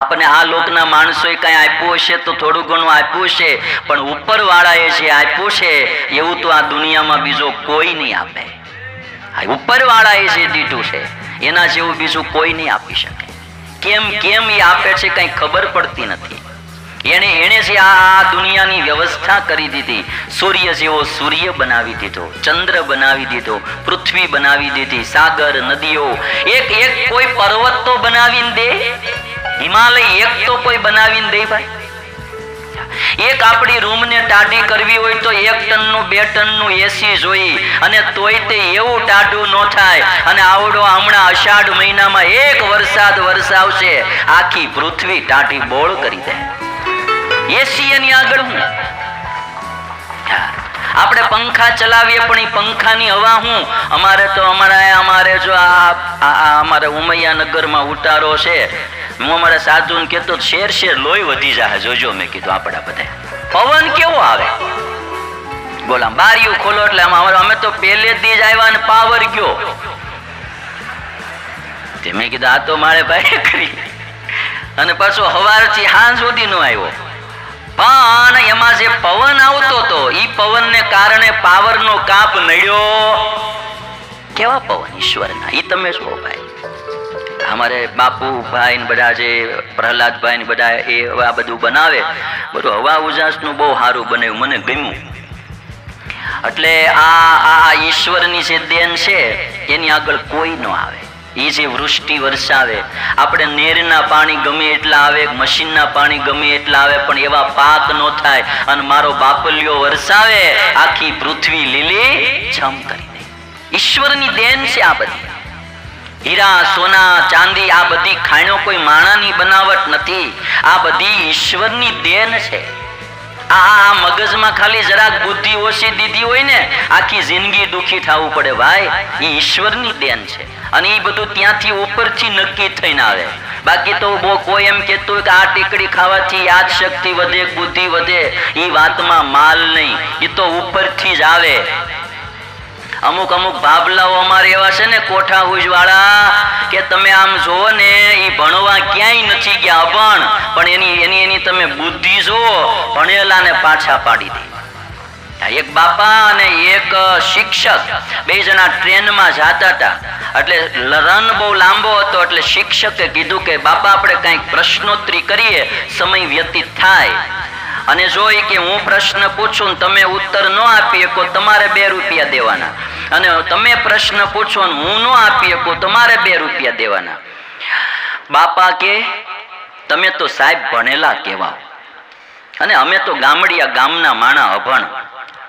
આપણને આ લોકના માણસોએ કઈ આપ્યું હશે તો થોડું ઘણું આપ્યું છે, પણ ઉપરવાળાએ જે આપ્યું છે એવું તો આ દુનિયામાં બીજો કોઈ નહીં આપે. ઉપરવાળાએ જે દીધું છે એના જેવું બીજું કોઈ નહીં આપી શકે. કેમ કેમ એ આપે છે કઈ ખબર પડતી નથી. એને જે આ દુનિયાની વ્યવસ્થા કરી દીધી. સૂર્ય જેવો સૂર્ય બનાવી દીધો, ચંદ્ર બનાવી દીધો, પૃથ્વી બનાવી દીધી, સાગર, નદીઓ, એક એક કોઈ પર્વત તો બનાવીને દે, હિમાલય એક તો કોઈ બનાવીને દે ભાઈ. એક આપણી રૂમને ટાઢી કરવી હોય તો 1 ટનનું 2 ટનનું એસી જોઈ, અને તોય તે એવું ટાઢું ન થાય. અને આવડો હમણાં અષાઢ મહિનામાં એક વરસાદ વરસાવશે, આખી પૃથ્વી ટાઢી બોળ કરી દે. એસી એની આગળ હું. આપણે પંખા ચલાવીએ પણ એ પંખાની હવા હું. અમારે જો અમારે ઉમૈયાનગરમાં ઉતારો છે, હું અમારા સાધુને કહેતો શેર લોહી વધી જાય જોજો. મેં કીધું આપણા બધા પવન કેવો આવે, બોલા બારીઓ ખોલો એટલે અમે તો પહેલેથી જ આવ્યા ને પાવર ગયો. મેં કીધું આ તો મારે ભાઈ કરી, અને પાછો સવારથી સાંજ સુધી નો આવ્યો. પણ એમાં જે પવન આવતો હતો એ પવનને કારણે પાવરનો કાપ નડ્યો. કેવા પવન ઈશ્વરના, એ તમે શું ભાઈ. અમારે બાપુભાઈ ને બધા જે પ્રહલાદભાઈ ને બધા એ આ બધું બનાવે, બધું હવા ઉજાસનું બહુ સારું બનાવ્યું, મને ગમ્યું. એટલે આ ઈશ્વરની જે દેન છે એની આગળ કોઈ ન આવે. એ જે વૃષ્ટિ વરસાવે, આપણે નેરના પાણી ગમે એટલા આવે, મશીનના પાણી ગમે એટલા આવે, પણ એવા પાક ન થાય. અને મારો બાપલિયો વરસાવે, આખી પૃથ્વી લીલી છમ કરી દે. ઈશ્વરની દેન છે આ બધી. હીરા, સોના, ચાંદી, આ બધી ખાણો કોઈ માણાની બનાવટ નથી, આ બધી ઈશ્વરની દેન છે. આ મગજમાં ખાલી જરાક બુદ્ધિ ઓછી દીધી હોય ને, આખી જિંદગી દુખી થવું પડે ભાઈ. એ ઈશ્વરની દેન છે, અને એ બધું ત્યાંથી ઉપરથી નક્કી થઈને આવે. બાકી તો કોઈ એમ કહેતું હોય કે આ ટીકડી ખાવાથી યાદ શક્તિ વધે, બુદ્ધિ વધે, એ વાતમાં માલ નહીં, એ તો ઉપરથી જ આવે. અમુક ભાભલાઓ અમારે એવા છે ને, કોઠા હુજવાળા, કે તમે આમ જોવો ને એ ભણવા ક્યાંય નથી ગયા અભણ, પણ એની તમે બુદ્ધિ જોવો, ભણેલા ને પાછા પાડી દે. એક બાપા અને એક શિક્ષક, 2 જણા ટ્રેનમાં જતા હતા. એટલે રન બહુ લાંબો હતો, એટલે શિક્ષકે કીધું કે બાપા આપણે કંઈક પ્રશ્નોત્તરી કરીએ, સમય વ્યતીત થાય. અને જોઈ કે હું પ્રશ્ન પૂછું તમે ઉત્તર ન આપી શકો, તમારે 2 રૂપિયા દેવાના. અને તમે પ્રશ્ન પૂછો ને હું ન આપી શકું, તમારે 2 રૂપિયા દેવાના. બાપા કે તમે તો સાહેબ ભણેલા કહેવાઓ, અને અમે તો ગામડિયા ગામના માણા અભણ.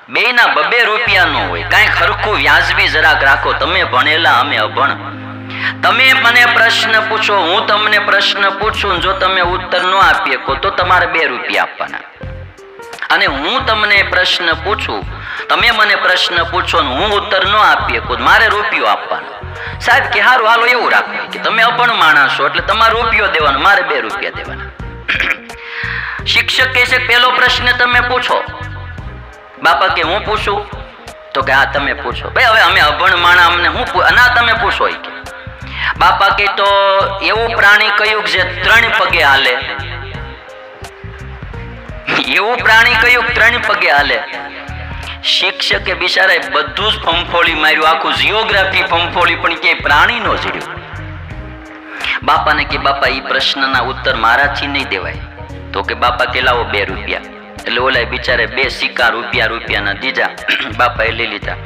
2 ના 2 રૂપિયા ન હોય, કાંઈ ખરખું વ્યાજબી જરાક રાખો. તમે ભણેલા, અમે અભણ. તમે મને પ્રશ્ન પૂછો, હું તમને પ્રશ્ન પૂછું, જો તમે ઉત્તર ન આપી શકો તો તમારે 2 રૂપિયા આપવાના. અને હું તમને પ્રશ્ન પૂછું, તમે મને પ્રશ્ન પૂછો ને હું ઉત્તર ન આપી શકું, મારે રૂપિયો આપવાનો. સાહેબ કે હારું હાલો એવું રાખો કે તમે અભણ માણસ છો એટલે તમારે રૂપિયો દેવાનો, મારે 2 રૂપિયા દેવાના. શિક્ષક કહે છે પહેલો પ્રશ્ન તમે પૂછો. બાપા કે હું પૂછું? તો કે હા તમે પૂછો. ભાઈ હવે અમે અભણ માણા, અમને હું ના તમે પૂછો. કે બાપા કે તો એવું પ્રાણી કયું જે 3 પગે હાલે? એવું પ્રાણી કયું 3 પગે હાલે? શિક્ષકે બિચારાએ બધું જ ફંફોળી માર્યું, આખું જીઓગ્રાફી ફંફોળી, પણ ક્યાંય પ્રાણી નો જડ્યું. બાપાને કે બાપા એ પ્રશ્નના ઉત્તર મારાથી નહીં દેવાય. તો કે બાપા કે લાવો 2 રૂપિયા. એટલે ઓલા બિચારે 2 સિક્કા રૂપિયાના દીધા, બાપાએ લઈ લીધા.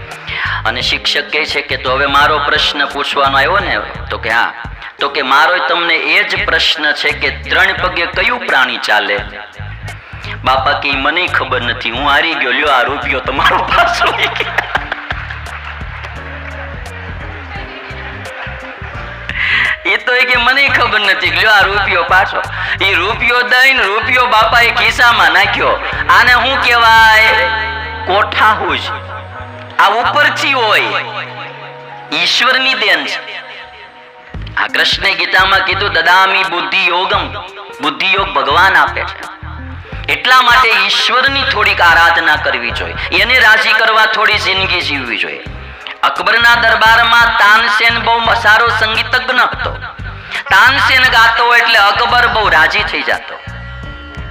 અને શિક્ષક કહે છે કે તો હવે મારો પ્રશ્ન પૂછવાનો આવ્યો ને? તો કે હા. તો કે મારો તમને એ જ પ્રશ્ન છે કે 3 પગે કયું પ્રાણી ચાલે? બાપા કે મને ખબર નથી, હું હારી ગયો, લ્યો આ રૂપિયો તમારો પાછો. એ તો કે મને ખબર નથી, લ્યો આ રૂપિયો પાછો. એ રૂપિયો દઈને રૂપિયો બાપાએ ખિસ્સામાં નાખ્યો. આને શું કહેવાય? કોઠા હુજ. આ ઉપરથી હોય, ઈશ્વરની દેન છે. આ કૃષ્ણે ગીતામાં કીધું દદામી બુદ્ધિ યોગમ, બુદ્ધિ યોગ ભગવાન આપે છે. એટલા માટે ઈશ્વરની થોડીક આરાધના કરવી જોઈએ, એને રાજી કરવા થોડી જિંદગી જીવવી જોઈએ. અકબરના દરબારમાં તાનસેન બહુ સારો સંગીતજ્ઞ હતો. તાનસેન ગાતો એટલે અકબર બહુ રાજી થઈ જતો.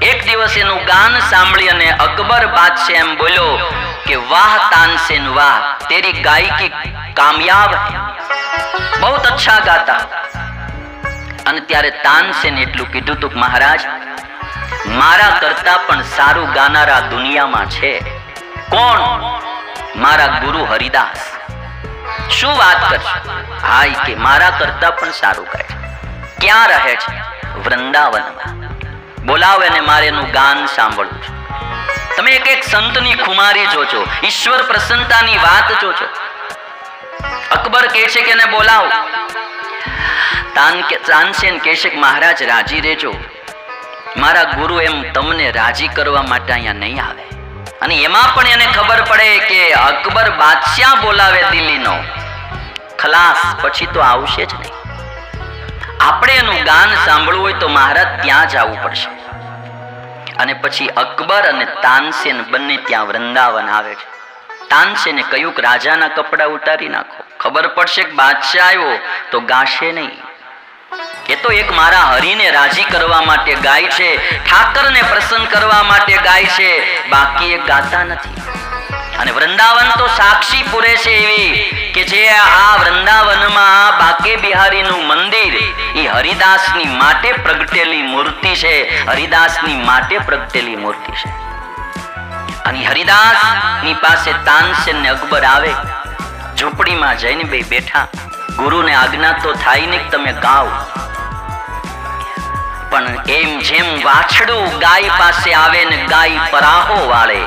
એક દિવસ એનું ગાન સાંભળી અને અકબર બાદશાહ એમ બોલ્યો કે વાહ તાનસેન વાહ, તેરી ગાયકી કામયાબ હૈ, બહુ અચ્છા ગાતા. અને ત્યારે તાનસેન એટલું કીધું તું, મહારાજ મારા કરતા પણ સારું ગાનારા દુનિયામાં છે. કોણ? મારા ગુરુ હરિદાસ. શું વાત કરશો? હાય કે મારા કરતા પણ સારું ગાય છે. ક્યાં રહે છે? વૃંદાવનમાં. બોલાવે ને મારે એનું ગાન સાંભળવું છે. તમે એક એક સંતની ખુમારી જોજો, ઈશ્વર પ્રસન્નતાની વાત જોજો. અકબર કહે છે કે એને બોલાવો. તાનસેન કહે છે કે મહારાજ રાજી રહેજો, મારા ગુરુ એમ તમને રાજી કરવા માટે અહીંયા નહીં આવે. અને એમાં પણ એને ખબર પડે કે અકબર બાદશાહ બોલાવે દિલ્હીનો, ખલાસ પછી તો આવશે જ નહીં. આપણે એનું ગાન સાંભળવું હોય તો મહારાજ ત્યાં જવું પડશે. અને પછી અકબર અને તાનસેન બંને ત્યાં વૃંદાવન આવે છે. તાનસેને કહ્યું કે રાજાના કપડા ઉતારી નાખો, ખબર પડશે કે બાદશાહ આવ્યો તો ગાશે નહીં. એ તો એક મારા હરિને રાજી કરવા માટે ગાય છે, ઠાકરને પ્રસન્ન કરવા માટે ગાય છે, બાકી એ ગાતા નથી. અને વૃંદાવન તો સાક્ષી પૂરે છે એવી કે જે આ વૃંદાવનમાં બાકે બિહારીનું મંદિર એ હરિદાસની માટે પ્રગટેલી મૂર્તિ છે, હરિદાસની માટે પ્રગટેલી મૂર્તિ છે. અને હરિદાસની પાસે તાનસેન ને અકબર આવે, ઝૂંપડીમાં જઈને બે બેઠા. ગુરુને આજ્ઞા તો થાય ને તમે ગાઓ, પણ એમ જેમ વાછડું ગાય પાસે આવે ને ગાય પરાહો વાળે,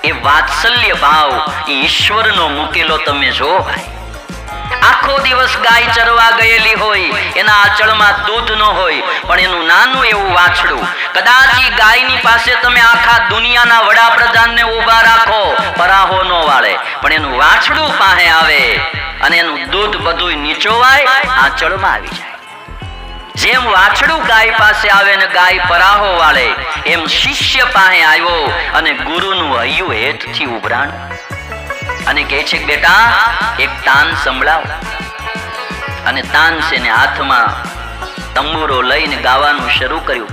એ વાત્સલ્ય ભાવ એ ઈશ્વરનો મૂકેલો તમે જો ભાઈ. આખો દિવસ ગાય ચરવા ગયેલી હોય, એના આંચળમાં દૂધ ન હોય, પણ એનું નાનું એવું વાછડું, કદાચ એ ગાયની પાસે તમે આખા દુનિયાના વડાપ્રધાનને ઊભા રાખો, પરાહો ન વાળે, પણ એનું વાછડું પાસે આવે અને એનું દૂધ બધું નીચોવાય, આંચળમાં આવી જાય. જેમ વાછડું ગાય પાસે આવે ને ગાય પરાહો વાળે, એમ શિષ્ય પાસે આવ્યો અને ગુરુનું હૈયું હેઠથી ઉભરાણ અને કહે છે બેટા એક તાન સંભળાવો. અને તાનસેને હાથમાં તંબુરો લઈને ગાવાનું શરૂ કર્યું.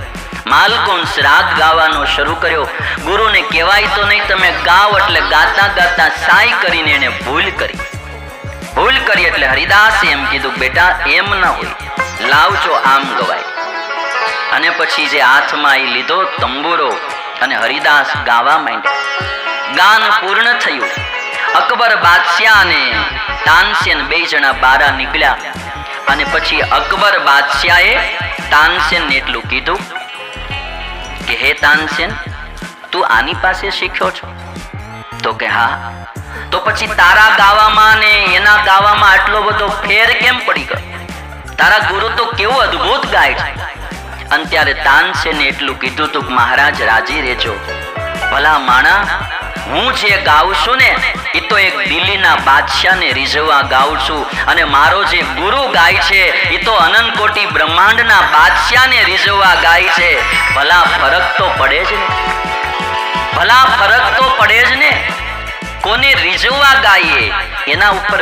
માલકોન્સ રાગ ગાવાનો શરૂ કર્યો. ગુરુને કહેવાય તો નહીં, તમે ગાવ એટલે ગાતા ગાતા સાઈ કરીને એને ભૂલ કરી. ભૂલ કરી એટલે હરિદાસે એમ કીધું બેટા એમ ન હોય, લાવજો આમ ગવાય. અને પછી જે હાથમાં એ લીધો તંબુરો અને હરિદાસ ગાવા માંડ્યા. ગાન પૂર્ણ થયું. અકબર બાદશાહ અને તાનસેન બે જણા બારા નીકળ્યા. અને પછી અકબર બાદશાહે તાનસેનને એટલું કીધું કે હે તાનસેન, તું આની પાસે શીખ્યો છો? તો કે હા. તો પછી તારા ગાવામાં ને એના ગાવામાં આટલો બધો ફેર કેમ પડી ગયો? તારા ગુરુ તો કેવું અદ્ભુત ગાય છે. અને ત્યારે તાનસેને એટલું કીધું તું મહારાજ રાજી રહેજો, ભલા માણા હું જે ગાઉં છું ને એ તો એક દિલ્હીના બાદશાહને રીઝવવા ગાઉં છું, અને મારો જે ગુરુ ગાય છે એ તો અનંત કોટી બ્રહ્માંડના બાદશાહને રીઝવવા ગાય છે. ભલા ફરક તો પડે જ ને, ભલા ફરક તો પડે જ ને. કોને રીઝવવા ગાઈએ એના ઉપર